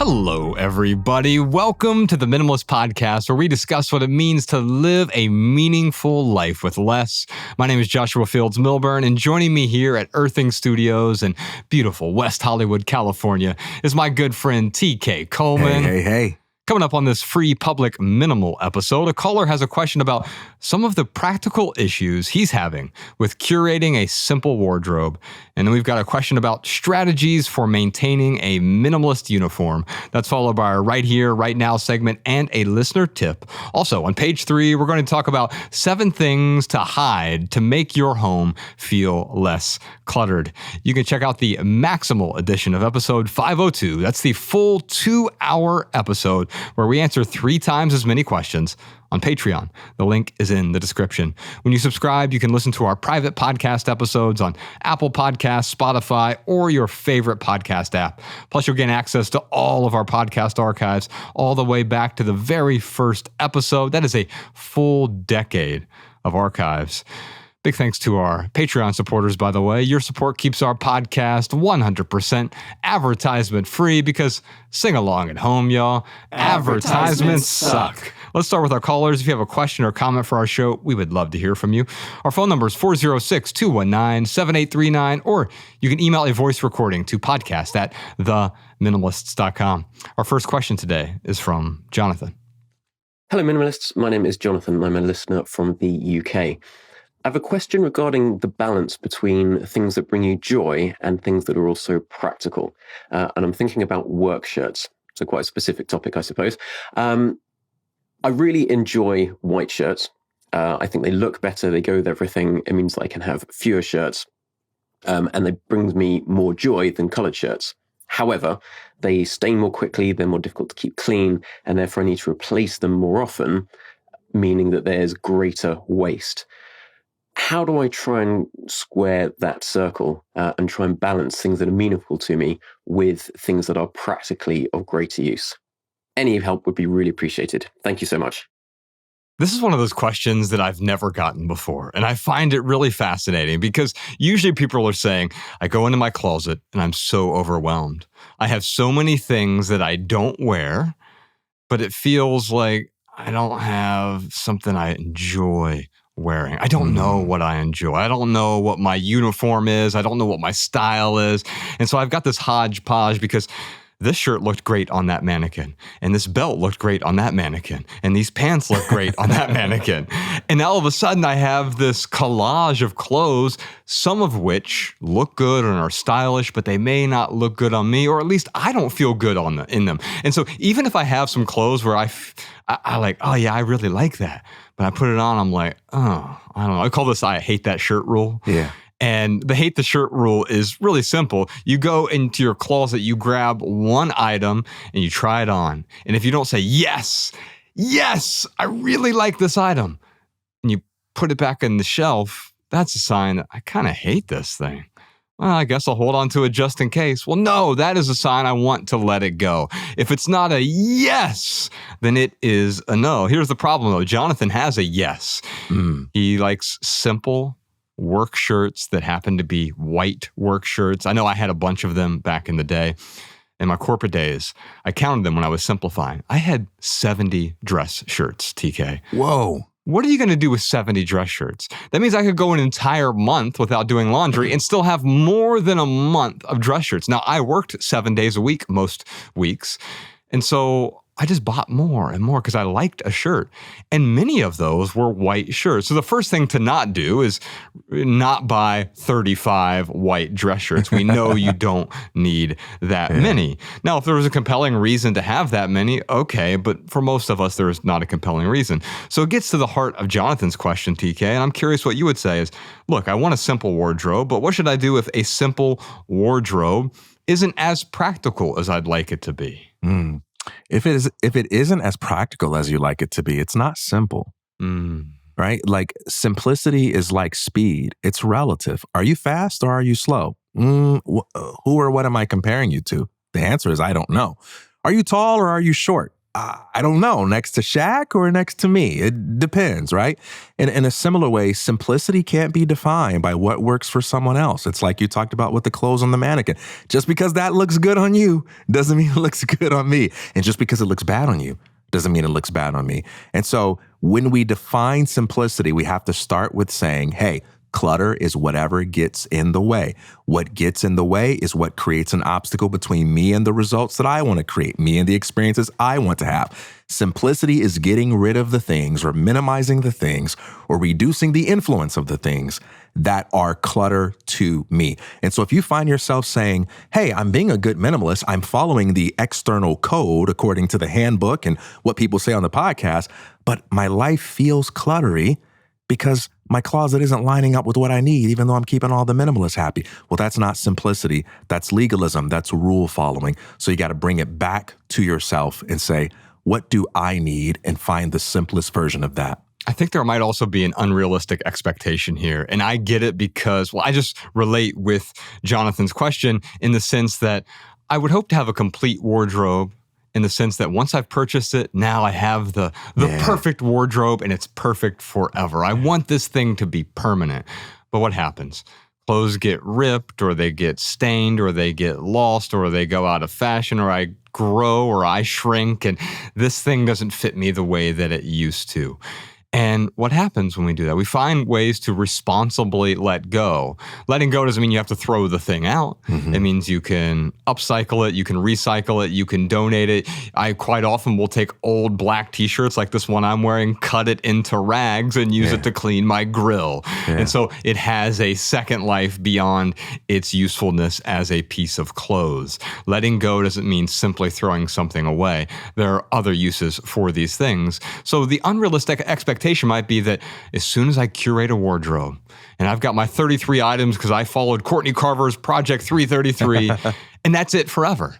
Hello, everybody. Welcome to the Minimalist Podcast, where we discuss what it means to live a meaningful life with less. My name is Joshua Fields Milburn, and joining me here at Earthing Studios in beautiful West Hollywood, California, is my good friend TK Coleman. Hey. Coming up on this free public minimal episode, a caller has a question about some of the practical issues he's having with curating a simple wardrobe. And then we've got a question about strategies for maintaining a minimalist uniform. That's followed by our Right Here, Right Now segment and a listener tip. Also, on page 3, we're going to talk about 7 things to hide to make your home feel less cluttered. You can check out the Maximal edition of episode 502. That's the full 2-hour episode where we answer 3 times as many questions on Patreon. The link is in the description. When you subscribe, you can listen to our private podcast episodes on Apple Podcasts, Spotify, or your favorite podcast app. Plus, you'll gain access to all of our podcast archives all the way back to the very first episode. That is a full decade of archives. Big thanks to our Patreon supporters, by the way. Your support keeps our podcast 100% advertisement free because sing along at home, y'all. Advertisements suck. Let's start with our callers. If you have a question or comment for our show, we would love to hear from you. Our phone number is 406-219-7839, or you can email a voice recording to podcast@theminimalists.com. Our first question today is from Jonathan. Hello, Minimalists. My name is Jonathan. I'm a listener from the UK. I have a question regarding the balance between things that bring you joy and things that are also practical. And I'm thinking about work shirts. So quite a specific topic, I suppose. I really enjoy white shirts. I think they look better. They go with everything. It means that I can have fewer shirts. And they bring me more joy than colored shirts. However, they stain more quickly. They're more difficult to keep clean. And therefore, I need to replace them more often, meaning that there's greater waste. How do I try and square that circle and try and balance things that are meaningful to me with things that are practically of greater use? Any help would be really appreciated. Thank you so much. This is one of those questions that I've never gotten before, and I find it really fascinating because usually people are saying, I go into my closet and I'm so overwhelmed. I have so many things that I don't wear, but it feels like I don't have something I enjoy wearing. I don't know what I enjoy. I don't know what my uniform is. I don't know what my style is. And so I've got this hodgepodge because this shirt looked great on that mannequin, and this belt looked great on that mannequin, and these pants look great on that mannequin. And all of a sudden I have this collage of clothes, some of which look good and are stylish, but they may not look good on me, or at least I don't feel good in them. And so even if I have some clothes where I like, oh yeah, I really like that, but I put it on, I'm like, oh, I don't know. I call this I hate that shirt rule. Yeah. And the hate the shirt rule is really simple. You go into your closet, you grab one item and you try it on. And if you don't say, yes, I really like this item, and you put it back in the shelf, that's a sign that I kind of hate this thing. Well, I guess I'll hold on to it just in case. Well, no, that is a sign I want to let it go. If it's not a yes, then it is a no. Here's the problem, though. Jonathan has a yes. He likes simple work shirts that happen to be white work shirts. I know I had a bunch of them back in the day. In my corporate days, I counted them when I was simplifying. I had 70 dress shirts, TK. Whoa. What are you going to do with 70 dress shirts? That means I could go an entire month without doing laundry and still have more than a month of dress shirts. Now, I worked 7 days a week most weeks, and so I just bought more and more because I liked a shirt. And many of those were white shirts. So the first thing to not do is not buy 35 white dress shirts. We know you don't need that many. Now, if there was a compelling reason to have that many, okay, but for most of us, there is not a compelling reason. So it gets to the heart of Jonathan's question, TK, and I'm curious what you would say is, look, I want a simple wardrobe, but what should I do if a simple wardrobe isn't as practical as I'd like it to be? If it isn't as practical as you like it to be, it's not simple, right? Like simplicity is like speed. It's relative. Are you fast or are you slow? Who or what am I comparing you to? The answer is I don't know. Are you tall or are you short? I don't know, next to Shaq or next to me. It depends, right? And in a similar way, simplicity can't be defined by what works for someone else. It's like you talked about with the clothes on the mannequin. Just because that looks good on you doesn't mean it looks good on me. And just because it looks bad on you doesn't mean it looks bad on me. And so when we define simplicity, we have to start with saying, hey, clutter is whatever gets in the way. What gets in the way is what creates an obstacle between me and the results that I want to create, me and the experiences I want to have. Simplicity is getting rid of the things or minimizing the things or reducing the influence of the things that are clutter to me. And so if you find yourself saying, hey, I'm being a good minimalist, I'm following the external code according to the handbook and what people say on the podcast, but my life feels cluttery because my closet isn't lining up with what I need, even though I'm keeping all the minimalists happy. Well, that's not simplicity. That's legalism. That's rule following. So you got to bring it back to yourself and say, what do I need? And find the simplest version of that. I think there might also be an unrealistic expectation here. And I get it because, I just relate with Jonathan's question in the sense that I would hope to have a complete wardrobe in the sense that once I've purchased it, now I have the perfect wardrobe and it's perfect forever. I want this thing to be permanent. But what happens? Clothes get ripped or they get stained or they get lost or they go out of fashion or I grow or I shrink and this thing doesn't fit me the way that it used to. And what happens when we do that? We find ways to responsibly let go. Letting go doesn't mean you have to throw the thing out. It means you can upcycle it, you can recycle it, you can donate it. I quite often will take old black t-shirts like this one I'm wearing, cut it into rags and use it to clean my grill. And so it has a second life beyond its usefulness as a piece of clothes. Letting go doesn't mean simply throwing something away. There are other uses for these things. So the unrealistic expectation might be that as soon as I curate a wardrobe and I've got my 33 items because I followed Courtney Carver's Project 333 and that's it forever.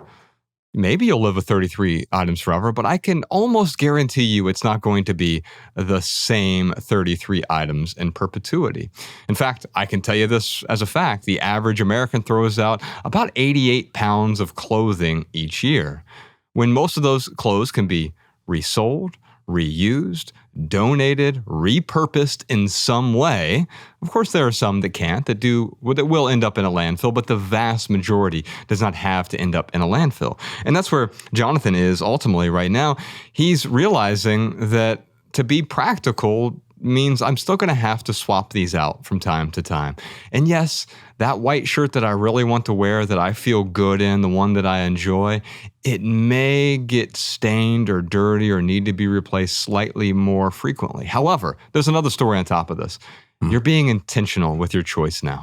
Maybe you'll live with 33 items forever, but I can almost guarantee you it's not going to be the same 33 items in perpetuity. In fact, I can tell you this as a fact. The average American throws out about 88 pounds of clothing each year, when most of those clothes can be resold, reused, donated, repurposed in some way. Of course, there are some that can't, that will end up in a landfill, but the vast majority does not have to end up in a landfill. And that's where Jonathan is ultimately right now. He's realizing that to be practical means I'm still going to have to swap these out from time to time. And yes, that white shirt that I really want to wear, that I feel good in, the one that I enjoy, it may get stained or dirty or need to be replaced slightly more frequently. However, there's another story on top of this. You're being intentional with your choice now.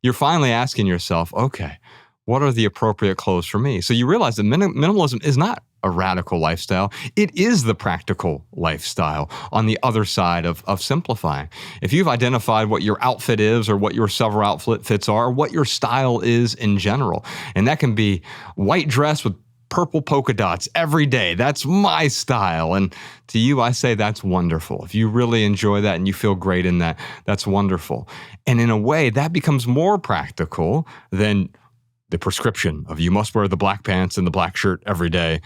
You're finally asking yourself, okay, what are the appropriate clothes for me? So you realize that minimalism is not a radical lifestyle. It is the practical lifestyle on the other side of simplifying. If you've identified what your outfit is or what your several outfits are, or what your style is in general, and that can be white dress with purple polka dots every day. That's my style. And to you, I say that's wonderful. If you really enjoy that and you feel great in that, that's wonderful. And in a way, that becomes more practical than the prescription of you must wear the black pants and the black shirt every day.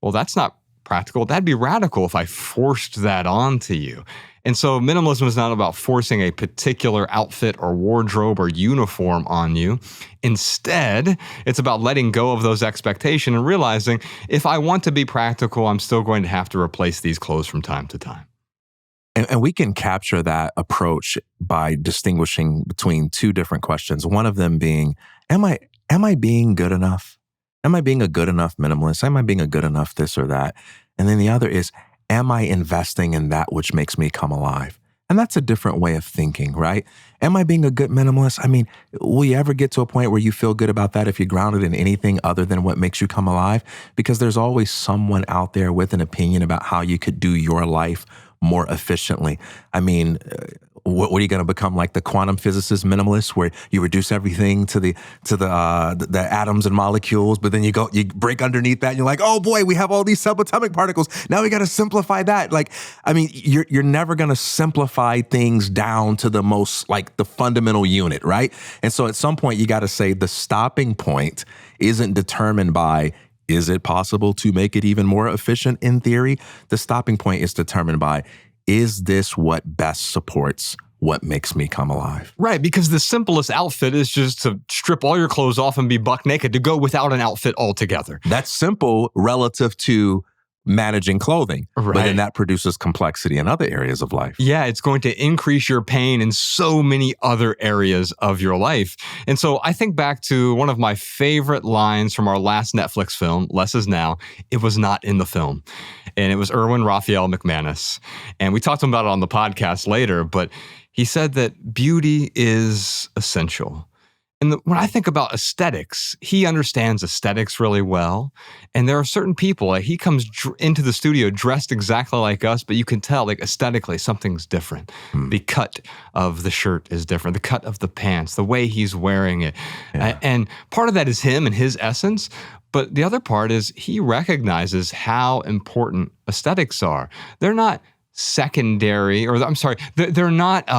Well, that's not practical. That'd be radical if I forced that onto you. And so minimalism is not about forcing a particular outfit or wardrobe or uniform on you. Instead, it's about letting go of those expectations and realizing if I want to be practical, I'm still going to have to replace these clothes from time to time. And we can capture that approach by distinguishing between two different questions. One of them being, am I being good enough? Am I being a good enough minimalist? Am I being a good enough this or that? And then the other is, am I investing in that which makes me come alive? And that's a different way of thinking, right? Am I being a good minimalist? I mean, will you ever get to a point where you feel good about that if you're grounded in anything other than what makes you come alive? Because there's always someone out there with an opinion about how you could do your life more efficiently. I mean, what are you going to become, like the quantum physicist minimalist, where you reduce everything to the atoms and molecules, but then you break underneath that and you're like, oh boy, we have all these subatomic particles. Now we got to simplify that. Like, I mean, you're never going to simplify things down to the most, like the fundamental unit, right? And so at some point you got to say the stopping point isn't determined by Is it possible to make it even more efficient in theory? The stopping point is determined by, is this what best supports what makes me come alive? Right, because the simplest outfit is just to strip all your clothes off and be buck naked, to go without an outfit altogether. That's simple relative to managing clothing, Right. but then that produces complexity in other areas of life. Yeah, it's going to increase your pain in so many other areas of your life. And so I think back to one of my favorite lines from our last Netflix film, Less Is Now. It was not in the film. And it was Erwin Raphael McManus. And we talked about it on the podcast later, but he said that beauty is essential. And when I think about aesthetics, he understands aesthetics really well. And there are certain people, like he comes into the studio dressed exactly like us, but you can tell, like aesthetically, something's different. The cut of the shirt is different, the cut of the pants, the way he's wearing it. Yeah. And part of that is him and his essence. But the other part is he recognizes how important aesthetics are. They're not secondary, or I'm sorry, they're not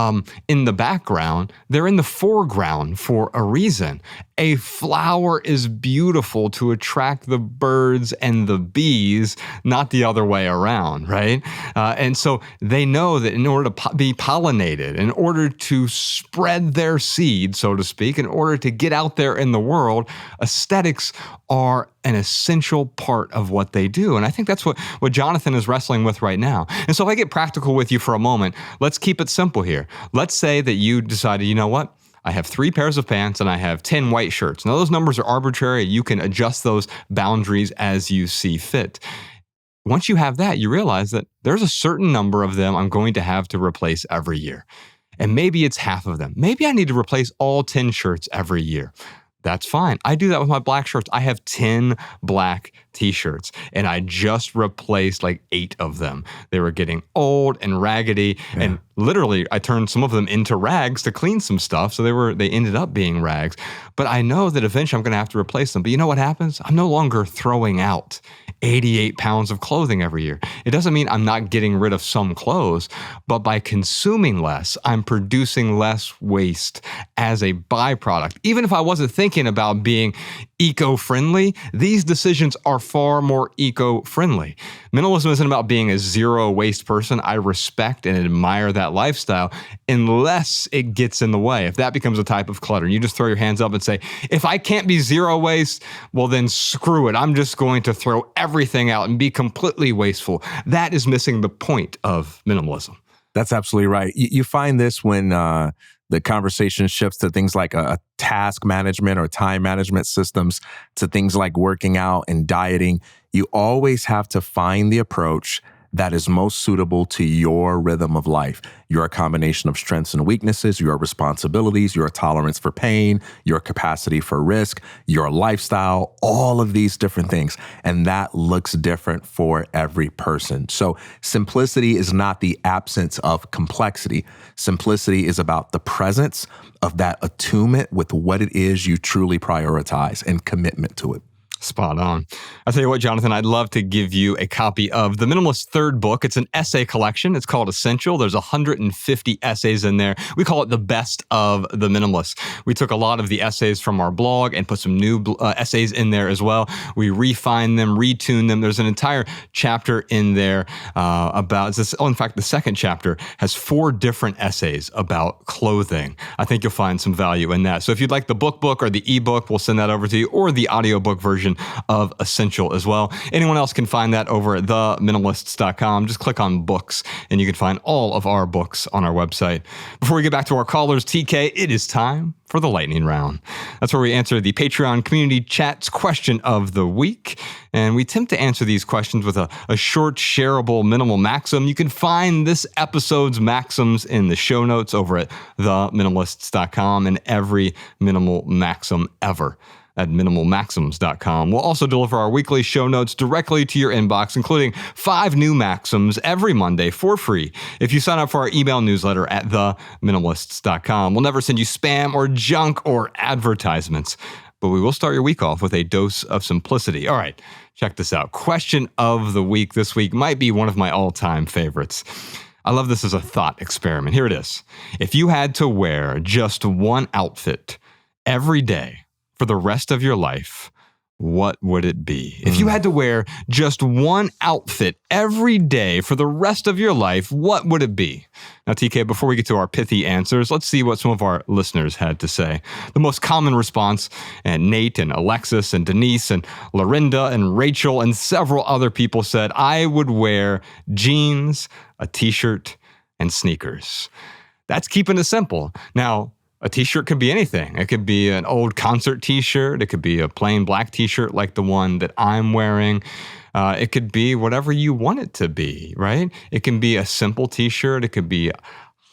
in the background. They're in the foreground for a reason. A flower is beautiful to attract the birds and the bees, not the other way around, right? And so they know that in order to be pollinated, in order to spread their seed, so to speak, in order to get out there in the world, aesthetics are an essential part of what they do. And I think that's what Jonathan is wrestling with right now. And so if I get practical with you for a moment, let's keep it simple here. Let's say that you decided, you know what? I have 3 pairs of pants and I have 10 white shirts. Now, those numbers are arbitrary. You can adjust those boundaries as you see fit. Once you have that, you realize that there's a certain number of them I'm going to have to replace every year. And maybe it's half of them. Maybe I need to replace all 10 shirts every year. That's fine. I do that with my black shirts. I have 10 black t-shirts and I just replaced like 8 of them. They were getting old and raggedy and literally I turned some of them into rags to clean some stuff. So they ended up being rags, but I know that eventually I'm going to have to replace them. But you know what happens? I'm no longer throwing out 88 pounds of clothing every year. It doesn't mean I'm not getting rid of some clothes, but by consuming less, I'm producing less waste as a byproduct. Even if I wasn't thinking about being eco-friendly, these decisions are far more eco-friendly. Minimalism isn't about being a zero waste person. I respect and admire that lifestyle unless it gets in the way. If that becomes a type of clutter, you just throw your hands up and say, if I can't be zero waste, well then screw it. I'm just going to throw everything out and be completely wasteful. That is missing the point of minimalism. That's absolutely right. You find this when the conversation shifts to things like a task management or time management systems, to things like working out and dieting. You always have to find the approach that is most suitable to your rhythm of life, your combination of strengths and weaknesses, your responsibilities, your tolerance for pain, your capacity for risk, your lifestyle, all of these different things. And that looks different for every person. So simplicity is not the absence of complexity. Simplicity is about the presence of that attunement with what it is you truly prioritize and commitment to it. Spot on. I'll tell you what, Jonathan, I'd love to give you a copy of The Minimalist third book. It's an essay collection. It's called Essential. There's 150 essays in there. We call it the best of the minimalists. We took a lot of the essays from our blog and put some new essays in there as well. We refined them, retuned them. There's an entire chapter in there about this. Oh, in fact, the second chapter has 4 different essays about clothing. I think you'll find some value in that. So if you'd like the book or the ebook, we'll send that over to you, or the audiobook version of Essential as well. Anyone else can find that over at theminimalists.com. Just click on books and you can find all of our books on our website. Before we get back to our callers, TK, it is time for the lightning round. That's where we answer the Patreon community chat's question of the week. And we attempt to answer these questions with a short, shareable, minimal maxim. You can find this episode's maxims in the show notes over at theminimalists.com and every minimal maxim ever at minimalmaxims.com. We'll also deliver our weekly show notes directly to your inbox, including 5 new maxims every Monday for free if you sign up for our email newsletter at theminimalists.com. We'll never send you spam or junk or advertisements, but we will start your week off with a dose of simplicity. All right, check this out. Question of the week this week might be one of my all-time favorites. I love this as a thought experiment. Here it is. If you had to wear just one outfit every day for the rest of your life, what would it be? If you had to wear just one outfit every day for the rest of your life, what would it be? Now, TK, before we get to our pithy answers, let's see what some of our listeners had to say. The most common response, and Nate and Alexis and Denise and Lorinda and Rachel and several other people said, I would wear jeans, a t-shirt, and sneakers. That's keeping it simple. Now, a t-shirt could be anything. It could be an old concert t-shirt. It could be a plain black t-shirt like the one that I'm wearing. It could be whatever you want it to be, right? It can be a simple t-shirt. It could be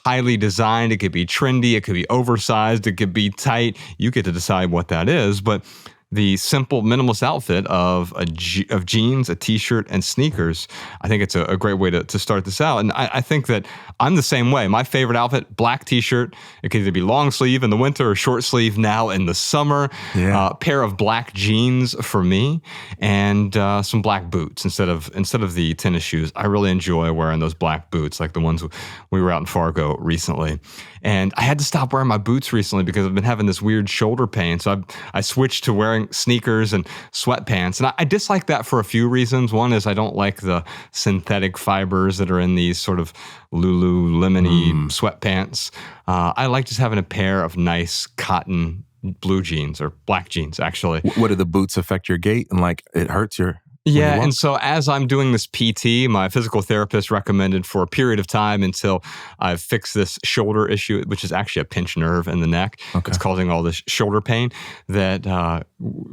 highly designed. It could be trendy. It could be oversized. It could be tight. You get to decide what that is. But the simple minimalist outfit of jeans, a t-shirt, and sneakers, I think it's a great way to start this out. And I think that I'm the same way. My favorite outfit, black t-shirt. It could either be long sleeve in the winter or short sleeve now in the summer. Yeah. Pair of black jeans for me, and some black boots instead of the tennis shoes. I really enjoy wearing those black boots, like the ones we were out in Fargo recently. And I had to stop wearing my boots recently because I've been having this weird shoulder pain. So I switched to wearing sneakers and sweatpants. And I dislike that for a few reasons. One is I don't like the synthetic fibers that are in these sort of Lululemon-y sweatpants. I like just having a pair of nice cotton blue jeans, or black jeans, actually. What, do the boots affect your gait and like it hurts your... Yeah, and so as I'm doing this PT, my physical therapist recommended for a period of time until I've fixed this shoulder issue, which is actually a pinched nerve in the neck. Okay. It's causing all this shoulder pain, that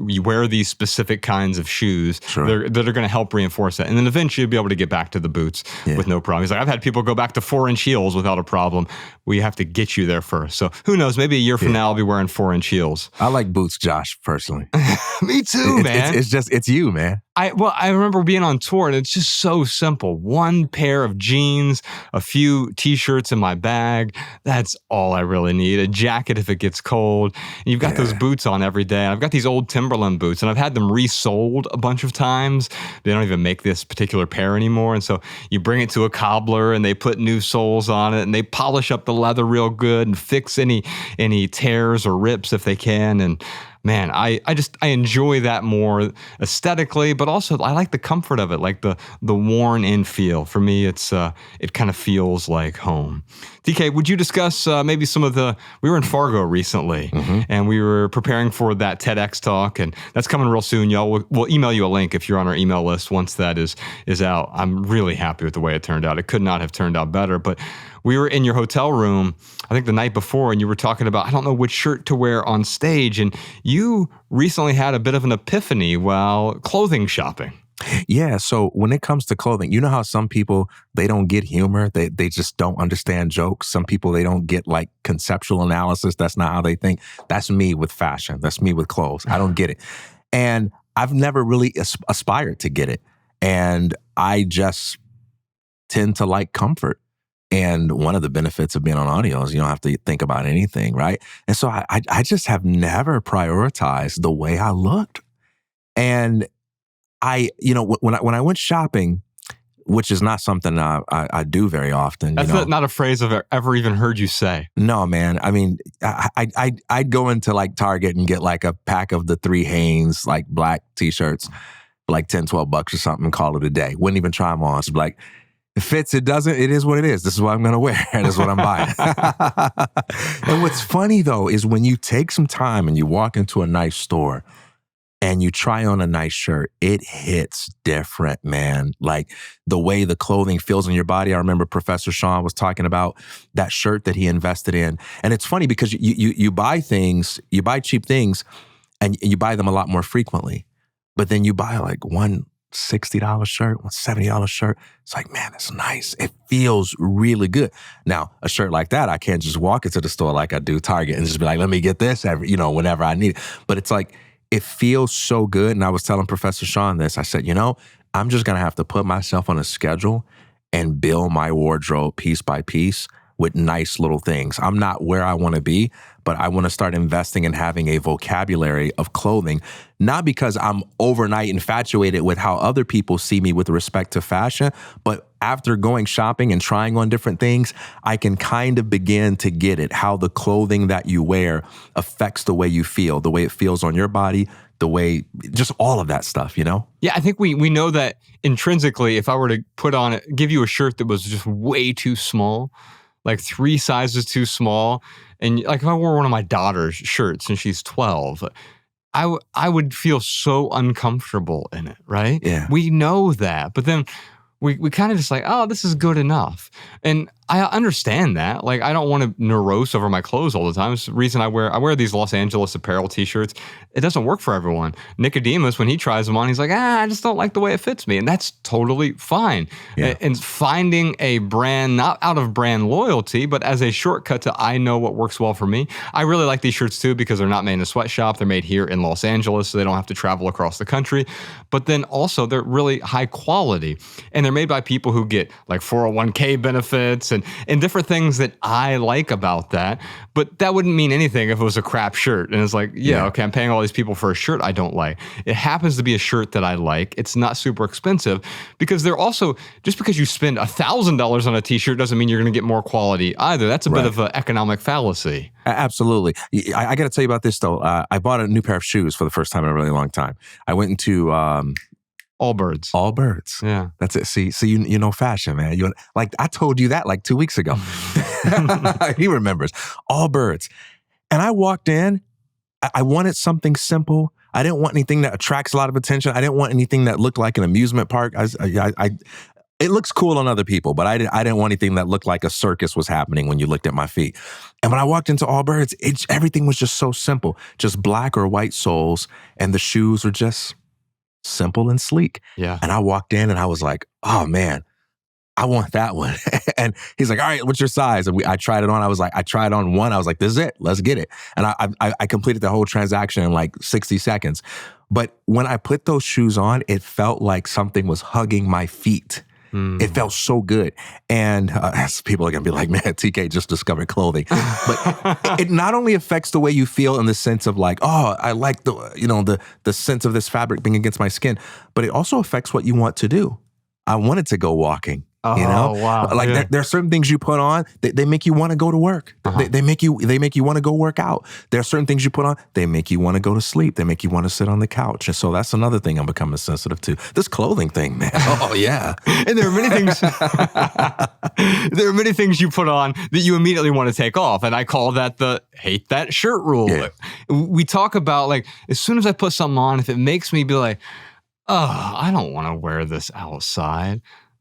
you wear these specific kinds of shoes that are going to help reinforce that. And then eventually you'll be able to get back to the boots with no problem. He's like, I've had people go back to 4-inch heels without a problem. We have to get you there first. So who knows, maybe a year from now I'll be wearing 4-inch heels. I like boots, Josh, personally. Me too, man. It's you, man. I remember being on tour, and it's just so simple. One pair of jeans, a few t-shirts in my bag. That's all I really need. A jacket if it gets cold. And you've got those boots on every day. I've got these old Timberland boots, and I've had them resold a bunch of times. They don't even make this particular pair anymore. And so you bring it to a cobbler, and they put new soles on it, and they polish up the leather real good and fix any tears or rips if they can. And man, I enjoy that more aesthetically, but also I like the comfort of it, like the worn in feel. For me, it kind of feels like home. DK, would you discuss maybe some of we were in Fargo recently, and we were preparing for that TEDx talk, and that's coming real soon, y'all. We'll email you a link if you're on our email list once that is out. I'm really happy with the way it turned out. It could not have turned out better, but we were in your hotel room, I think the night before, and you were talking about, I don't know which shirt to wear on stage, and you recently had a bit of an epiphany while clothing shopping. Yeah, so when it comes to clothing, you know how some people, they don't get humor, they just don't understand jokes. Some people, they don't get like conceptual analysis. That's not how they think. That's me with fashion. That's me with clothes. I don't get it. And I've never really aspired to get it. And I just tend to like comfort. And one of the benefits of being on audio is you don't have to think about anything, right? And so I just have never prioritized the way I looked. And when I went shopping, which is not something I do very often. That's not a phrase I've ever even heard you say. No, man. I mean, I'd go into like Target and get like a pack of the 3 Hanes, like black t-shirts, like $10, $12 or something, and call it a day. Wouldn't even try them on. So like, it fits, it doesn't, it is what it is. This is what I'm going to wear. This is what I'm buying. And what's funny though, is when you take some time and you walk into a nice store and you try on a nice shirt, it hits different, man. Like the way the clothing feels on your body. I remember Professor Sean was talking about that shirt that he invested in. And it's funny because you buy things, you buy cheap things and you buy them a lot more frequently. But then you buy like one $60 shirt, one $70 shirt. It's like, man, it's nice. It feels really good. Now, a shirt like that, I can't just walk into the store like I do Target and just be like, let me get this whenever I need it. But it's like, it feels so good. And I was telling Professor Sean this. I said, I'm just going to have to put myself on a schedule and build my wardrobe piece by piece with nice little things. I'm not where I want to be, but I want to start investing in having a vocabulary of clothing, not because I'm overnight infatuated with how other people see me with respect to fashion, but after going shopping and trying on different things, I can kind of begin to get it, how the clothing that you wear affects the way you feel, the way it feels on your body, the way, just all of that stuff, you know? Yeah, I think we know that intrinsically, if I were to give you a shirt that was just way too small, like 3 sizes too small, and like if I wore one of my daughter's shirts and she's 12, I would feel so uncomfortable in it, right? Yeah. We know that, but then we kind of just like, oh, this is good enough. And I understand that. Like, I don't want to neurose over my clothes all the time. It's the reason I wear these Los Angeles apparel t-shirts. It doesn't work for everyone. Nicodemus, when he tries them on, he's like, I just don't like the way it fits me. And that's totally fine. Yeah. And finding a brand, not out of brand loyalty, but as a shortcut to I know what works well for me. I really like these shirts too because they're not made in a sweatshop. They're made here in Los Angeles, so they don't have to travel across the country. But then also they're really high quality. And they're made by people who get like 401k benefits and different things that I like about that. But that wouldn't mean anything if it was a crap shirt. And it's like, yeah, okay, I'm paying all these people for a shirt I don't like. It happens to be a shirt that I like. It's not super expensive because they're also, just because you spend $1,000 on a t-shirt doesn't mean you're going to get more quality either. That's a bit of an economic fallacy. Absolutely. I got to tell you about this though. I bought a new pair of shoes for the first time in a really long time. I went into Allbirds. Allbirds. Yeah. That's it. See, you know fashion, man. You like I told you that like 2 weeks ago. He remembers. Allbirds. And I walked in. I wanted something simple. I didn't want anything that attracts a lot of attention. I didn't want anything that looked like an amusement park. It looks cool on other people, but I didn't want anything that looked like a circus was happening when you looked at my feet. And when I walked into Allbirds, everything was just so simple. Just black or white soles, and the shoes were just simple and sleek. Yeah. And I walked in and I was like, oh man, I want that one. And he's like, all right, what's your size? And I tried it on. I tried on one. I was like, this is it. Let's get it. And I completed the whole transaction in like 60 seconds. But when I put those shoes on, it felt like something was hugging my feet. It felt so good. And people are going to be like, man, TK just discovered clothing. But it not only affects the way you feel in the sense of like, oh, I like the sense of this fabric being against my skin, but it also affects what you want to do. I wanted to go walking. Oh, you know, wow. Like there are certain things you put on, they make you want to go to work. They make you want to go work out. There are certain things you put on, they make you want to go to sleep. They make you want to sit on the couch. And so that's another thing I'm becoming sensitive to. This clothing thing, man. Oh yeah. And there are many things. There are many things you put on that you immediately want to take off, and I call that the hate that shirt rule. Yeah. We talk about like as soon as I put something on, if it makes me be like, oh, I don't want to wear this outside,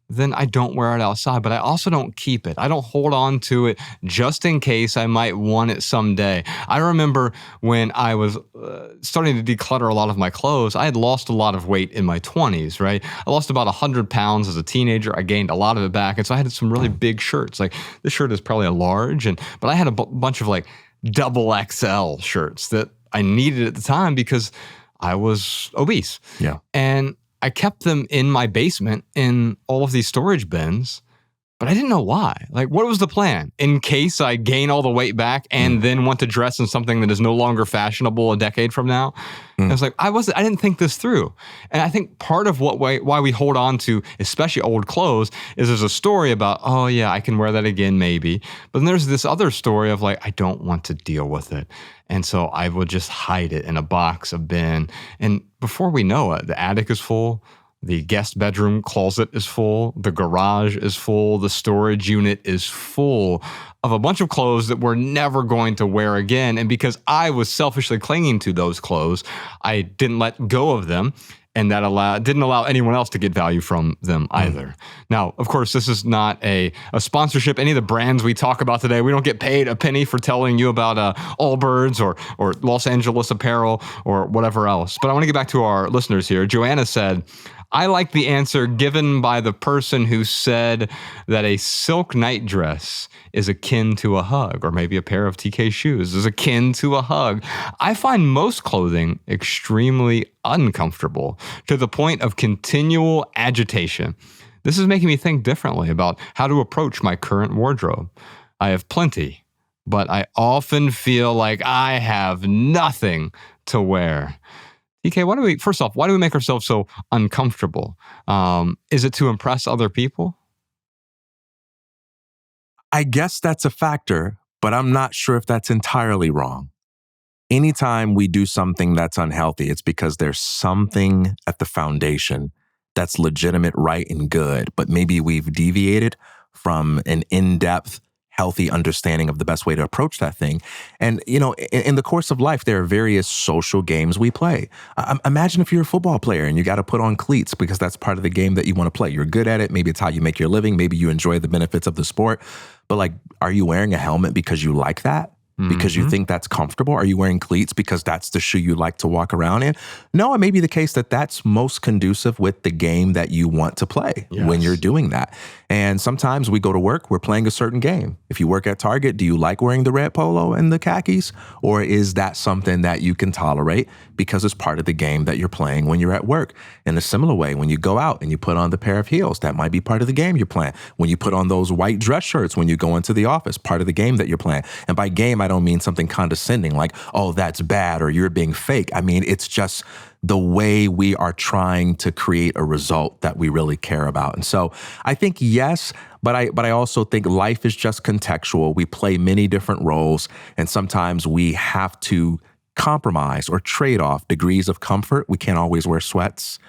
then I don't wear it outside, but I also don't keep it. I don't hold on to it just in case I might want it someday. I remember when I was starting to declutter a lot of my clothes, I had lost a lot of weight in my 20s, right? I lost about 100 pounds as a teenager. I gained a lot of it back. And so I had some really big shirts. Like this shirt is probably a large, but I had a bunch of like double XL shirts that I needed at the time because I was obese. Yeah. And I kept them in my basement in all of these storage bins, but I didn't know why. Like, what was the plan? In case I gain all the weight back and then want to dress in something that is no longer fashionable a decade from now? I was like, I didn't think this through. And I think part of why we hold on to, especially old clothes, is there's a story about, oh yeah, I can wear that again maybe. But then there's this other story of like, I don't want to deal with it. And so I will just hide it in a box, a bin. And before we know it, the attic is full. The guest bedroom closet is full. The garage is full. The storage unit is full of a bunch of clothes that we're never going to wear again. And because I was selfishly clinging to those clothes, I didn't let go of them. And that didn't allow anyone else to get value from them either. Now, of course, this is not a sponsorship. Any of the brands we talk about today, we don't get paid a penny for telling you about Allbirds or Los Angeles apparel or whatever else. But I want to get back to our listeners here. Joanna said, I like the answer given by the person who said that a silk night dress is akin to a hug, or maybe a pair of TK shoes is akin to a hug. I find most clothing extremely uncomfortable to the point of continual agitation. This is making me think differently about how to approach my current wardrobe. I have plenty, but I often feel like I have nothing to wear. TK, why do we make ourselves so uncomfortable? Is it to impress other people? I guess that's a factor, but I'm not sure if that's entirely wrong. anytime we do something that's unhealthy, it's because there's something at the foundation that's legitimate, right, and good, but maybe we've deviated from an in-depth, healthy understanding of the best way to approach that thing. And, in the course of life, there are various social games we play. Imagine if you're a football player and you got to put on cleats because that's part of the game that you want to play. You're good at it. Maybe it's how you make your living. Maybe you enjoy the benefits of the sport. But like, are you wearing a helmet because you like that? Because you think that's comfortable? Are you wearing cleats because that's the shoe you like to walk around in? No, it may be the case that that's most conducive with the game that you want to play when you're doing that. And sometimes we go to work, we're playing a certain game. If you work at Target, do you like wearing the red polo and the khakis? Or is that something that you can tolerate because it's part of the game that you're playing when you're at work? In a similar way, when you go out and you put on the pair of heels, that might be part of the game you're playing. When you put on those white dress shirts when you go into the office, part of the game that you're playing. And by game, I don't mean something condescending like, oh, that's bad or you're being fake. I mean, it's just the way we are trying to create a result that we really care about. And so I think yes, but I also think life is just contextual. We play many different roles, and sometimes we have to compromise or trade off degrees of comfort. We can't always wear sweats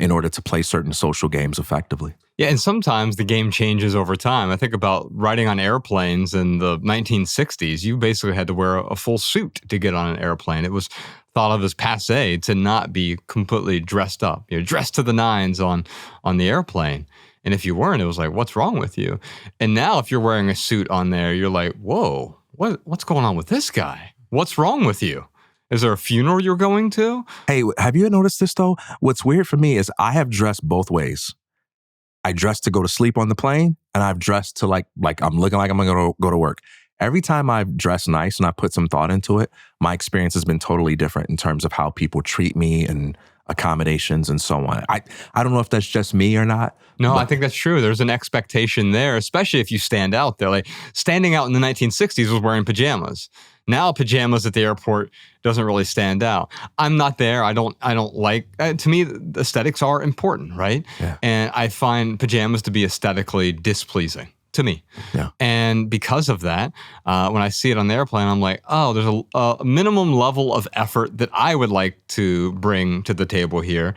in order to play certain social games effectively. Yeah, and sometimes the game changes over time. I think about riding on airplanes in the 1960s. You basically had to wear a full suit to get on an airplane. It was thought of as passé to not be completely dressed up, dressed to the nines on the airplane. And if you weren't, it was like, what's wrong with you? And now if you're wearing a suit on there, you're like, whoa, what's going on with this guy? What's wrong with you? Is there a funeral you're going to? Hey, have you noticed this though? What's weird for me is I have dressed both ways. I dress to go to sleep on the plane, and I've dressed to like I'm looking like I'm going to go to work. Every time I've dressed nice and I put some thought into it, my experience has been totally different in terms of how people treat me and accommodations and so on. I don't know if that's just me or not. No, I think that's true. There's an expectation there, especially if you stand out there. Like standing out in the 1960s was wearing pajamas. Now pajamas at the airport doesn't really stand out. I'm not there. I don't like, to me, the aesthetics are important, right? Yeah. And I find pajamas to be aesthetically displeasing to me. Yeah. And because of that, when I see it on the airplane, I'm like, oh, there's a minimum level of effort that I would like to bring to the table here.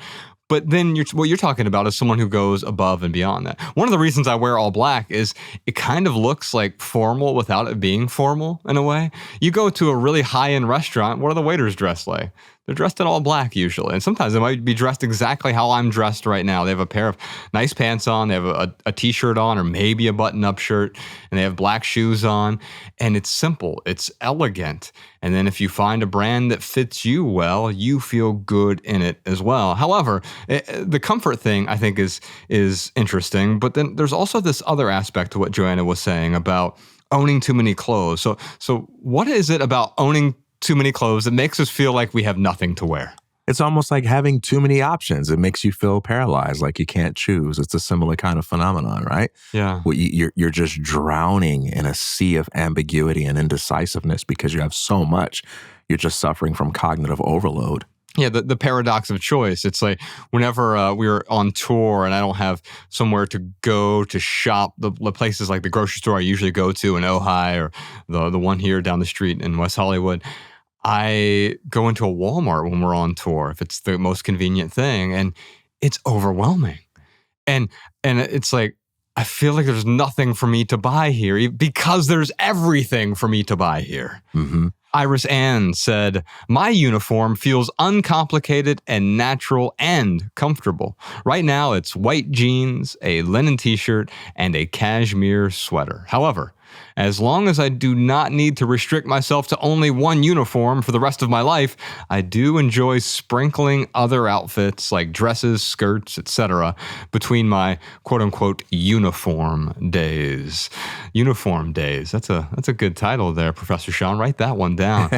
But then what you're talking about is someone who goes above and beyond that. One of the reasons I wear all black is it kind of looks like formal without it being formal in a way. You go to a really high-end restaurant, what are the waiters dressed like? They're dressed in all black usually. And sometimes they might be dressed exactly how I'm dressed right now. They have a pair of nice pants on, they have a t-shirt on, or maybe a button-up shirt, and they have black shoes on. And it's simple, it's elegant. And then if you find a brand that fits you well, you feel good in it as well. However, the comfort thing I think is interesting, but then there's also this other aspect to what Joanna was saying about owning too many clothes. So what is it about owning too many clothes that makes us feel like we have nothing to wear? It's almost like having too many options. It makes you feel paralyzed, like you can't choose. It's a similar kind of phenomenon, right? Yeah. Where you're just drowning in a sea of ambiguity and indecisiveness because you have so much. You're just suffering from cognitive overload. Yeah, the paradox of choice. It's like whenever we're on tour and I don't have somewhere to go to shop, the places like the grocery store I usually go to in Ojai or the one here down the street in West Hollywood, I go into a Walmart when we're on tour if it's the most convenient thing, and it's overwhelming. And it's like, I feel like there's nothing for me to buy here because there's everything for me to buy here. Mm-hmm. Iris Ann said, my uniform feels uncomplicated and natural and comfortable. Right now, it's white jeans, a linen t-shirt, and a cashmere sweater. However, as long as I do not need to restrict myself to only one uniform for the rest of my life, I do enjoy sprinkling other outfits like dresses, skirts, etc. between my quote-unquote uniform days. Uniform days. That's a good title there, Professor Sean. Write that one down.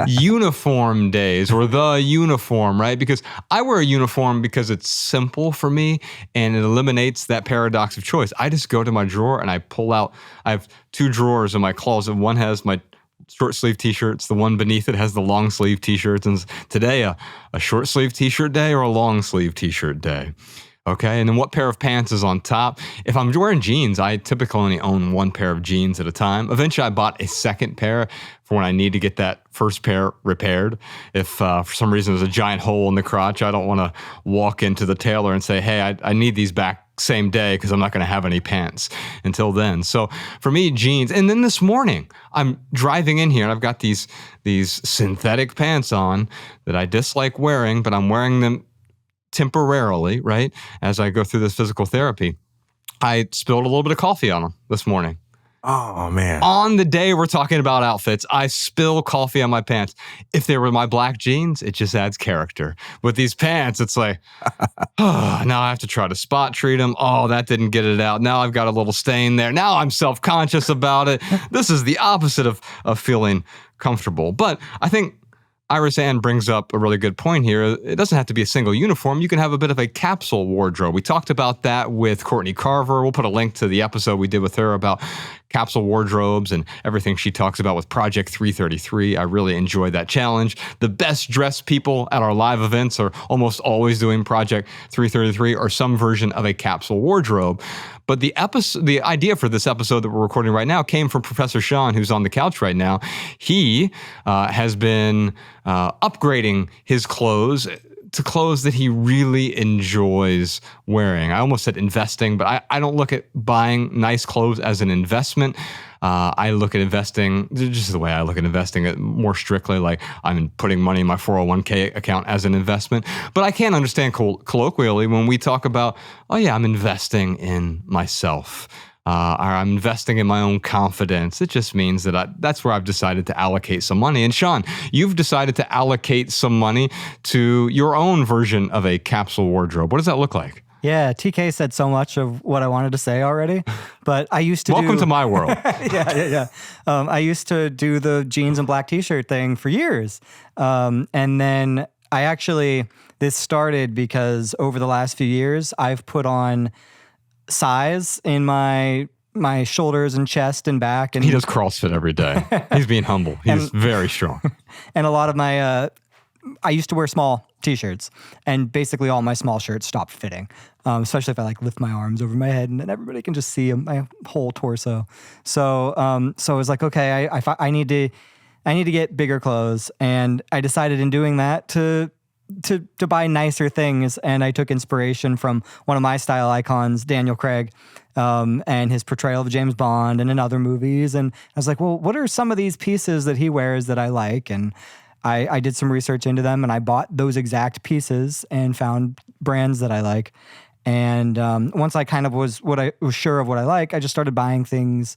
Uniform days, or the uniform, right? Because I wear a uniform because it's simple for me and it eliminates that paradox of choice. I just go to my drawer and I pull out, I have two drawers in my closet. One has my short sleeve t-shirts. The one beneath it has the long sleeve t-shirts. And today, a short sleeve t-shirt day or a long sleeve t-shirt day. Okay. And then what pair of pants is on top? If I'm wearing jeans, I typically only own one pair of jeans at a time. Eventually, I bought a second pair for when I need to get that first pair repaired. If for some reason there's a giant hole in the crotch, I don't want to walk into the tailor and say, hey, I need these back same day because I'm not going to have any pants until then. So for me, jeans. And then this morning, I'm driving in here and I've got these synthetic pants on that I dislike wearing, but I'm wearing them temporarily, right? As I go through this physical therapy, I spilled a little bit of coffee on them this morning. Oh, man. On the day we're talking about outfits, I spill coffee on my pants. If they were my black jeans, it just adds character. With these pants, it's like, oh, now I have to try to spot treat them. Oh, that didn't get it out. Now I've got a little stain there. Now I'm self-conscious about it. This is the opposite of feeling comfortable. But I think Iris Ann brings up a really good point here. It doesn't have to be a single uniform. You can have a bit of a capsule wardrobe. We talked about that with Courtney Carver. We'll put a link to the episode we did with her about capsule wardrobes and everything she talks about with Project 333. I really enjoyed that challenge. The best dressed people at our live events are almost always doing Project 333 or some version of a capsule wardrobe. But the idea for this episode that we're recording right now came from Professor Sean, who's on the couch right now. He has been upgrading his clothes to clothes that he really enjoys wearing. I almost said investing, but I don't look at buying nice clothes as an investment. I look at investing, just the way I look at investing, more strictly like I'm putting money in my 401k account as an investment. But I can understand colloquially when we talk about, oh yeah, I'm investing in myself. Or I'm investing in my own confidence. It just means that that's where I've decided to allocate some money. And Sean, you've decided to allocate some money to your own version of a capsule wardrobe. What does that look like? Yeah, TK said so much of what I wanted to say already, but I used to Welcome to my world. Yeah. I used to do the jeans and black t-shirt thing for years. And then this started because over the last few years, I've put on size in my shoulders and chest and back. And he does CrossFit every day. He's being humble. He's very strong. And a lot of my, I used to wear small t-shirts and basically all my small shirts stopped fitting. Especially if I like lift my arms over my head and then everybody can just see my whole torso. So I was like, okay, I need to get bigger clothes. And I decided in doing that to buy nicer things, and I took inspiration from one of my style icons, Daniel Craig, and his portrayal of James Bond and in other movies. And I was like, well, what are some of these pieces that he wears that I like? And I did some research into them, and I bought those exact pieces and found brands that I like. And once I kind of was sure of what I like, I just started buying things.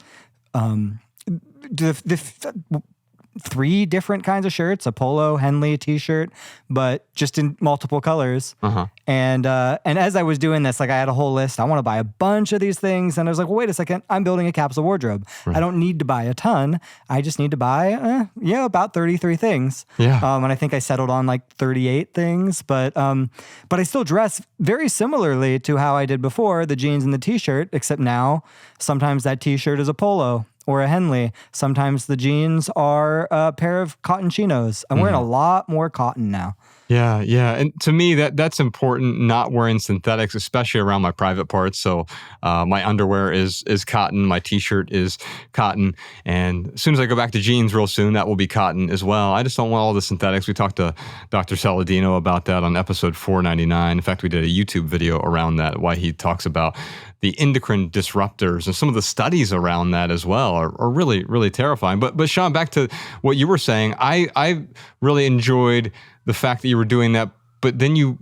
Three different kinds of shirts, a polo, Henley t-shirt, but just in multiple colors. Uh-huh. And as I was doing this, like I had a whole list. I want to buy a bunch of these things. And I was like, well, wait a second. I'm building a capsule wardrobe. Right. I don't need to buy a ton. I just need to buy, about 33 things. Yeah. And I think I settled on like 38 things, but I still dress very similarly to how I did before, the jeans and the t-shirt, except now sometimes that t-shirt is a polo or a Henley. Sometimes the jeans are a pair of cotton chinos. I'm wearing a lot more cotton now. Yeah. And to me, that's important, not wearing synthetics, especially around my private parts. So my underwear is cotton. My t-shirt is cotton. And as soon as I go back to jeans real soon, that will be cotton as well. I just don't want all the synthetics. We talked to Dr. Saladino about that on episode 499. In fact, we did a YouTube video around that, why he talks about the endocrine disruptors, and some of the studies around that as well are really, really terrifying. But Sean, back to what you were saying, I really enjoyed the fact that you were doing that, but then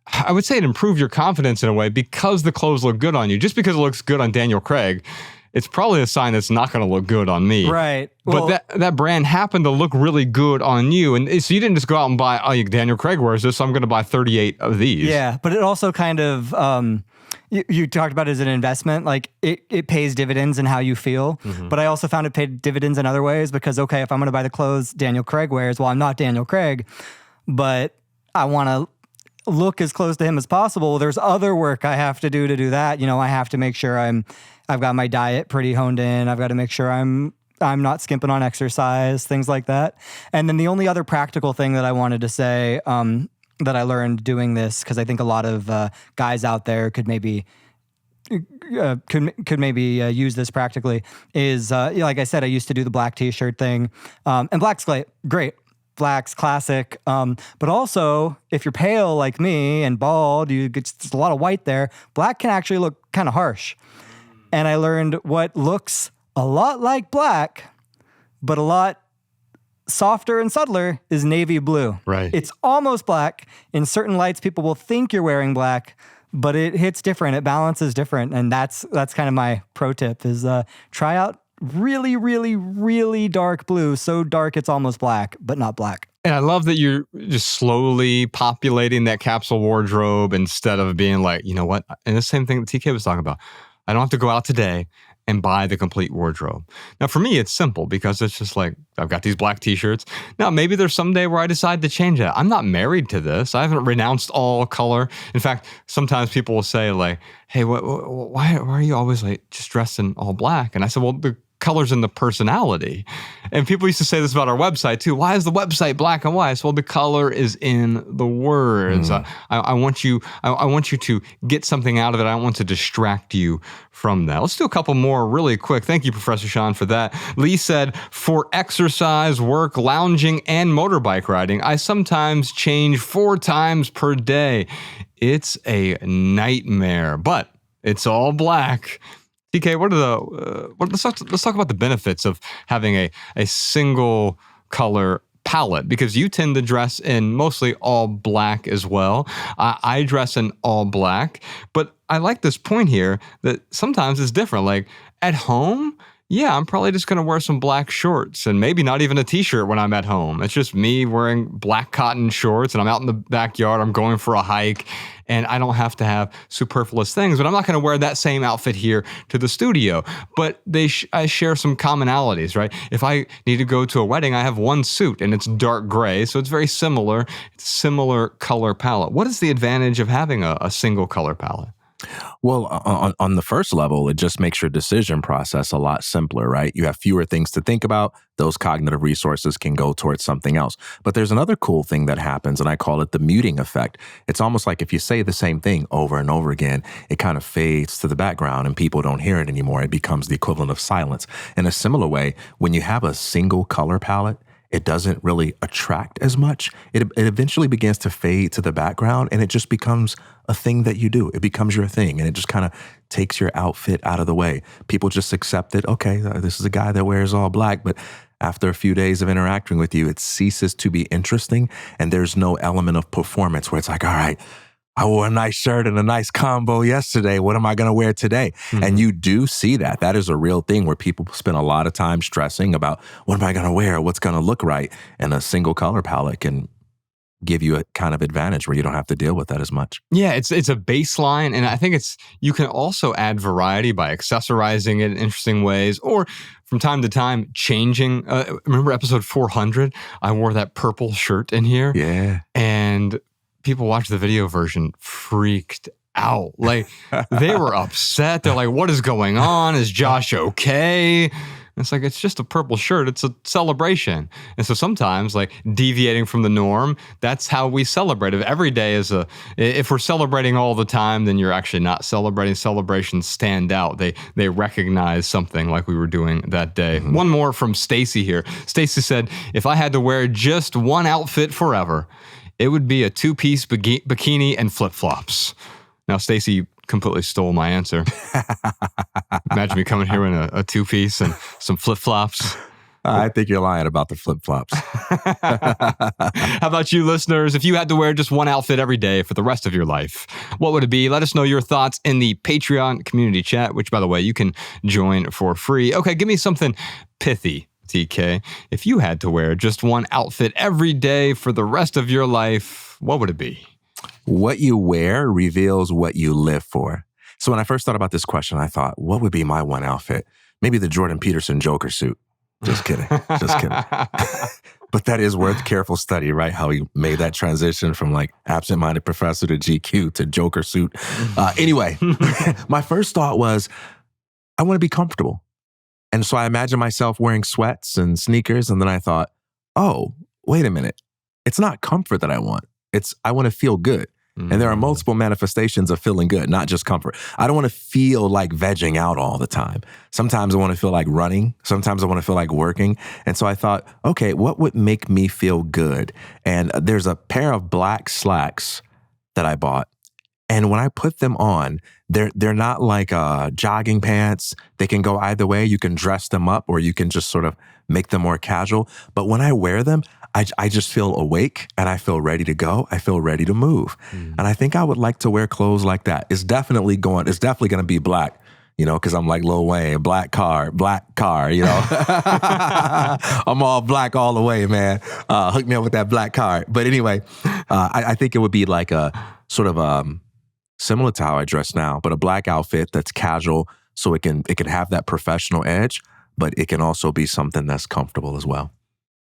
I would say it improved your confidence in a way because the clothes look good on you. Just because it looks good on Daniel Craig, it's probably a sign that's not going to look good on me. Right. But that brand happened to look really good on you. And so you didn't just go out and buy, Daniel Craig wears this, so I'm going to buy 38 of these. Yeah, but it also kind of... You talked about it as an investment, like it pays dividends in how you feel. Mm-hmm. But I also found it paid dividends in other ways because, okay, if I'm going to buy the clothes Daniel Craig wears, well, I'm not Daniel Craig, but I want to look as close to him as possible. There's other work I have to do that. I have to make sure I've got my diet pretty honed in. I've got to make sure I'm not skimping on exercise, things like that. And then the only other practical thing that I wanted to say, that I learned doing this, because I think a lot of guys out there could maybe use this practically, is like I said, I used to do the black t-shirt thing, and black's great. Black's classic, but also if you're pale like me and bald, you get just a lot of white there. Black can actually look kind of harsh, and I learned what looks a lot like black, but a lot softer and subtler is navy blue. Right. It's almost black. In certain lights, people will think you're wearing black, but it hits different. It balances different, and that's kind of my pro tip: is try out really, really, really dark blue. So dark it's almost black, but not black. And I love that you're just slowly populating that capsule wardrobe instead of being like, you know what? And the same thing that TK was talking about. I don't have to go out today and buy the complete wardrobe. Now, for me, it's simple because it's just like, I've got these black t-shirts. Now, maybe there's some day where I decide to change that. I'm not married to this. I haven't renounced all color. In fact, sometimes people will say like, hey, why are you always like just dressed in all black? And I said, well, the color's in the personality. And people used to say this about our website too. Why is the website black and white? I said, well, the color is in the words. I want you to get something out of it. I don't want to distract you from that. Let's do a couple more really quick. Thank you, Professor Sean, for that. Lee said, for exercise, work, lounging, and motorbike riding, I sometimes change 4 times per day. It's a nightmare, but it's all black. DK, let's talk about the benefits of having a single color palette, because you tend to dress in mostly all black as well. I dress in all black, but I like this point here that sometimes it's different. Like at home, yeah, I'm probably just going to wear some black shorts and maybe not even a t-shirt when I'm at home. It's just me wearing black cotton shorts and I'm out in the backyard, I'm going for a hike, and I don't have to have superfluous things. But I'm not going to wear that same outfit here to the studio. But I share some commonalities, right? If I need to go to a wedding, I have one suit and it's dark gray, so it's very similar. It's a similar color palette. What is the advantage of having a single color palette? Well, on the first level, it just makes your decision process a lot simpler, right? You have fewer things to think about. Those cognitive resources can go towards something else. But there's another cool thing that happens, and I call it the muting effect. It's almost like if you say the same thing over and over again, it kind of fades to the background and people don't hear it anymore. It becomes the equivalent of silence. In a similar way, when you have a single color palette, it doesn't really attract as much. It eventually begins to fade to the background, and it just becomes a thing that you do. It becomes your thing, and it just kind of takes your outfit out of the way. People just accept it. Okay, this is a guy that wears all black, but after a few days of interacting with you, it ceases to be interesting, and there's no element of performance where it's like, all right, I wore a nice shirt and a nice combo yesterday. What am I going to wear today? Mm-hmm. And you do see that. That is a real thing where people spend a lot of time stressing about what am I going to wear? What's going to look right? And a single color palette can give you a kind of advantage where you don't have to deal with that as much. Yeah, it's a baseline. And I think you can also add variety by accessorizing it in interesting ways, or from time to time changing. Remember episode 400? I wore that purple shirt in here. Yeah. And people watched the video version freaked out. Like they were upset. They're like, what is going on? Is Josh okay? It's like, it's just a purple shirt. It's a celebration. And so sometimes like deviating from the norm, that's how we celebrate. If every day if we're celebrating all the time, then you're actually not celebrating. Celebrations stand out. They recognize something like we were doing that day. Mm-hmm. One more from Stacy here. Stacy said, if I had to wear just one outfit forever, it would be a 2-piece bikini and flip-flops. Now, Stacy completely stole my answer. Imagine me coming here in a 2-piece and some flip-flops. I think you're lying about the flip-flops. How about you, listeners? If you had to wear just one outfit every day for the rest of your life, what would it be? Let us know your thoughts in the Patreon community chat, which, by the way, you can join for free. Okay, give me something pithy, TK. If you had to wear just one outfit every day for the rest of your life, what would it be? What you wear reveals what you live for. So when I first thought about this question, I thought, what would be my one outfit? Maybe the Jordan Peterson Joker suit. Just kidding. Just kidding. But that is worth careful study, right? How he made that transition from like absent-minded professor to GQ to Joker suit. Anyway, my first thought was, I want to be comfortable. And so I imagined myself wearing sweats and sneakers. And then I thought, oh, wait a minute. It's not comfort that I want. I want to feel good. And there are multiple manifestations of feeling good, not just comfort. I don't want to feel like vegging out all the time. Sometimes I want to feel like running. Sometimes I want to feel like working. And so I thought, okay, what would make me feel good? And there's a pair of black slacks that I bought. And when I put them on, they're not like jogging pants. They can go either way. You can dress them up or you can just sort of make them more casual. But when I wear them, I just feel awake and I feel ready to go. I feel ready to move. And I think I would like to wear clothes like that. It's definitely going to be black, you know, because I'm like Lil Wayne, black car, you know. I'm all black all the way, man. Hook me up with that black car. But anyway, I think it would be like a sort of similar to how I dress now, but a black outfit that's casual so it can have that professional edge, but it can also be something that's comfortable as well.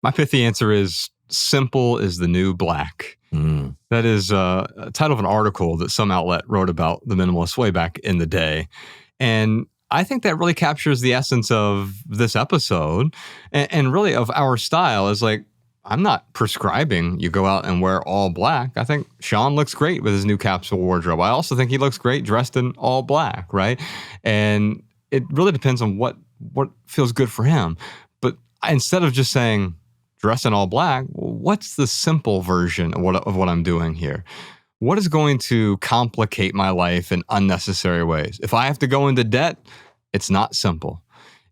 My pithy answer is simple is the new black. That is a title of an article that some outlet wrote about the minimalists way back in the day. And I think that really captures the essence of this episode and really of our style is like, I'm not prescribing you go out and wear all black. I think Sean looks great with his new capsule wardrobe. I also think he looks great dressed in all black, right? And it really depends on what feels good for him. But instead of just saying, dress in all black, what's the simple version of what I'm doing here? What is going to complicate my life in unnecessary ways? If I have to go into debt, it's not simple.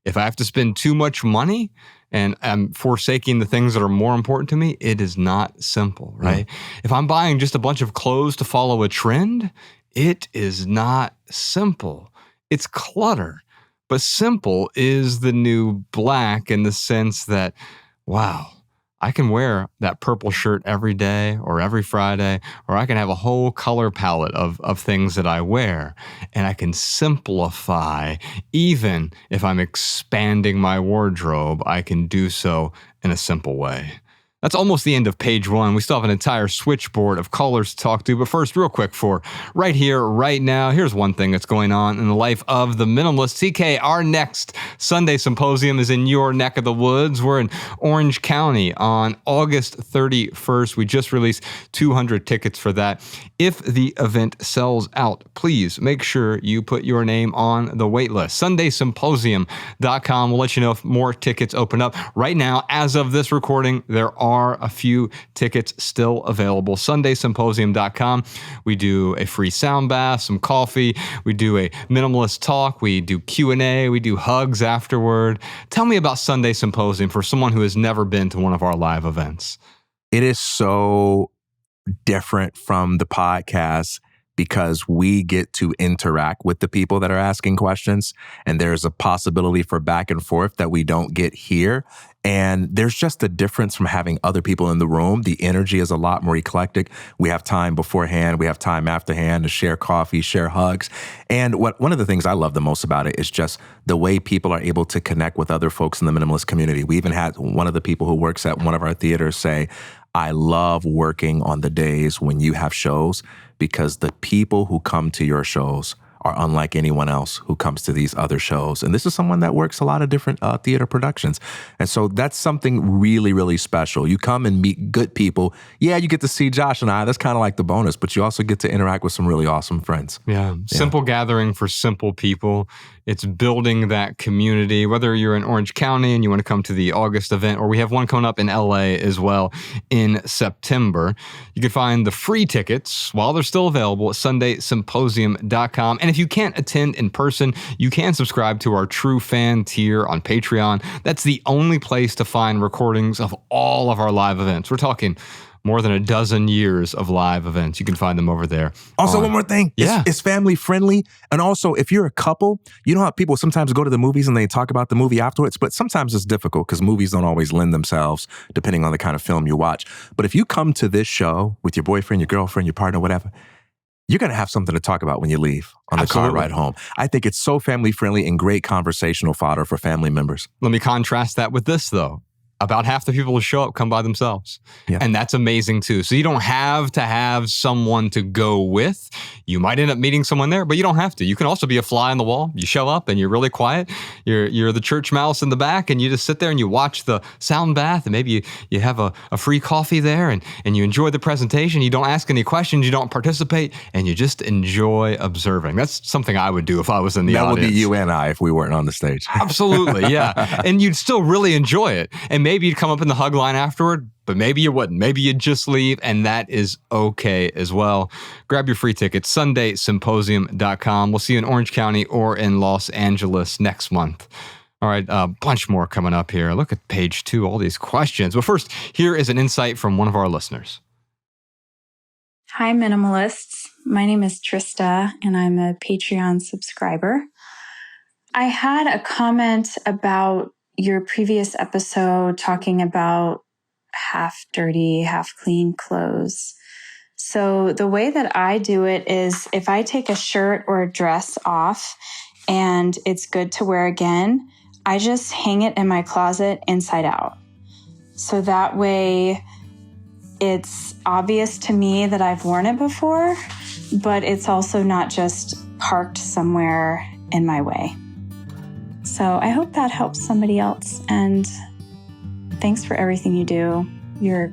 If I have to spend too much money and I'm forsaking the things that are more important to me, it is not simple, right? If I'm buying just a bunch of clothes to follow a trend, it is not simple. It's clutter. But simple is the new black in the sense that, wow, I can wear that purple shirt every day or every Friday, or I can have a whole color palette of things that I wear, and I can simplify. Even if I'm expanding my wardrobe, I can do so in a simple way. That's almost the end of page 1. We still have an entire switchboard of callers to talk to. But first, real quick for right here, right now, here's one thing that's going on in the life of the minimalist. TK, our next Sunday Symposium is in your neck of the woods. We're in Orange County on August 31st. We just released 200 tickets for that. If the event sells out, please make sure you put your name on the wait list. SundaySymposium.com will let you know if more tickets open up. Right now, as of this recording, there are a few tickets still available. SundaySymposium.com. We do a free sound bath, some coffee. We do a minimalist talk. We do Q&A. We do hugs afterward. Tell me about Sunday Symposium for someone who has never been to one of our live events. It is so different from the podcast because we get to interact with the people that are asking questions, and there's a possibility for back and forth that we don't get here. And there's just a difference from having other people in the room. The energy is a lot more eclectic. We have time beforehand. We have time afterhand to share coffee, share hugs. And one of the things I love the most about it is just the way people are able to connect with other folks in the minimalist community. We even had one of the people who works at one of our theaters say, I love working on the days when you have shows because the people who come to your shows are unlike anyone else who comes to these other shows. And this is someone that works a lot of different theater productions. And so that's something really, really special. You come and meet good people. Yeah, you get to see Josh and I. That's kind of like the bonus, but you also get to interact with some really awesome friends. Yeah. Simple gathering for simple people. It's building that community, whether you're in Orange County and you want to come to the August event, or we have one coming up in LA as well in September. You can find the free tickets while they're still available at SundaySymposium.com. And if you can't attend in person, you can subscribe to our True Fan tier on Patreon. That's the only place to find recordings of all of our live events. We're talking more than a dozen years of live events. You can find them over there. Also, one more thing. Yeah. It's family friendly. And also, if you're a couple, you know how people sometimes go to the movies and they talk about the movie afterwards, but sometimes it's difficult because movies don't always lend themselves depending on the kind of film you watch. But if you come to this show with your boyfriend, your girlfriend, your partner, whatever, you're going to have something to talk about when you leave on the car ride home. I think it's so family friendly and great conversational fodder for family members. Let me contrast that with this, though. about half the people who show up come by themselves. Yeah. And that's amazing too. So you don't have to have someone to go with. You might end up meeting someone there, but you don't have to. You can also be a fly on the wall. You show up and you're really quiet. You're the church mouse in the back, and you just sit there and you watch the sound bath, and maybe you have a free coffee there, and you enjoy the presentation. You don't ask any questions. You don't participate, and you just enjoy observing. That's something I would do if I was in the audience. That would be you and I if we weren't on the stage. Absolutely, yeah. And you'd still really enjoy it. And maybe you'd come up in the hug line afterward, but maybe you wouldn't. Maybe you'd just leave, and that is okay as well. Grab your free tickets, sundaysymposium.com. We'll see you in Orange County or in Los Angeles next month. All right, a bunch more coming up here. Look at page 2, all these questions. But first, here is an insight from one of our listeners. Hi, Minimalists. My name is Trista, and I'm a Patreon subscriber. I had a comment about your previous episode talking about half dirty, half clean clothes. So the way that I do it is if I take a shirt or a dress off and it's good to wear again, I just hang it in my closet inside out. So that way it's obvious to me that I've worn it before, but it's also not just parked somewhere in my way. So I hope that helps somebody else, and thanks for everything you do. You're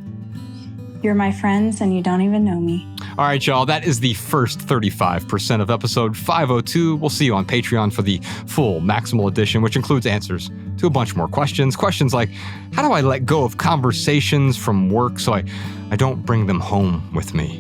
my friends, and you don't even know me. All right, y'all, that is the first 35% of episode 502. We'll see you on Patreon for the full Maximal Edition, which includes answers to a bunch more questions. Questions like, how do I let go of conversations from work so I don't bring them home with me?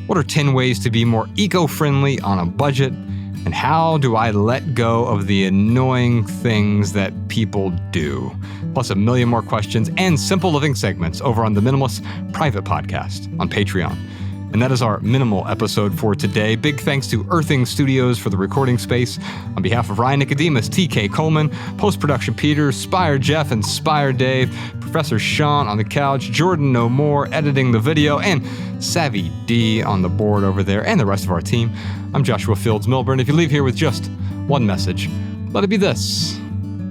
What are 10 ways to be more eco-friendly on a budget? And how do I let go of the annoying things that people do? Plus a million more questions and simple living segments over on the Minimalists private podcast on Patreon. And that is our minimal episode for today. Big thanks to Earthing Studios for the recording space. On behalf of Ryan Nicodemus, TK Coleman, post-production Peter, Spire Jeff, and Spire Dave, Professor Sean on the couch, Jordan No More editing the video, and Savvy D on the board over there, and the rest of our team. I'm Joshua Fields Milburn. If you leave here with just one message, let it be this: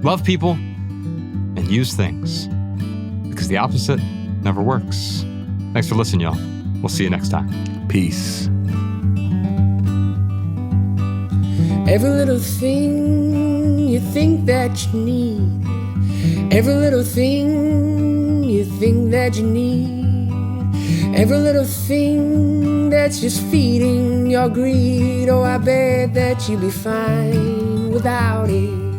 love people and use things, because the opposite never works. Thanks for listening, y'all. We'll see you next time. Peace. Every little thing you think that you need, every little thing you think that you need, every little thing that's just feeding your greed. Oh, I bet that you'd be fine without it.